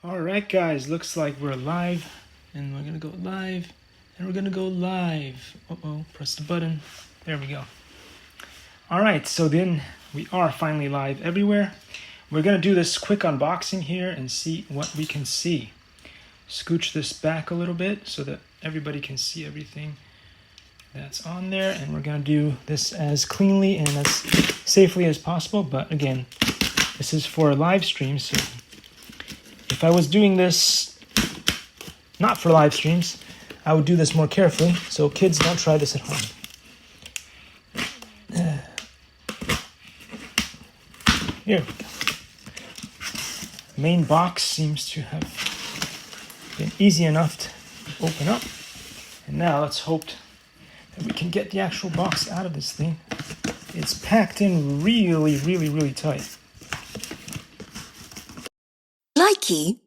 All right, guys, looks like we're live, and we're gonna go live, and we're gonna go live. Press the button. There we go. All right, so then we are finally live everywhere. We're gonna do this quick unboxing here and see what we can see. Scooch this back a little bit so that everybody can see everything that's on there, and we're gonna do this as cleanly and as safely as possible. But again, this is for a live stream, so if I was doing this not for live streams, I would do this more carefully, so kids don't try this at home. Here we go. Main box seems to have been easy enough to open up. And now let's hope that we can get the actual box out of this thing. It's packed in really tight. Likey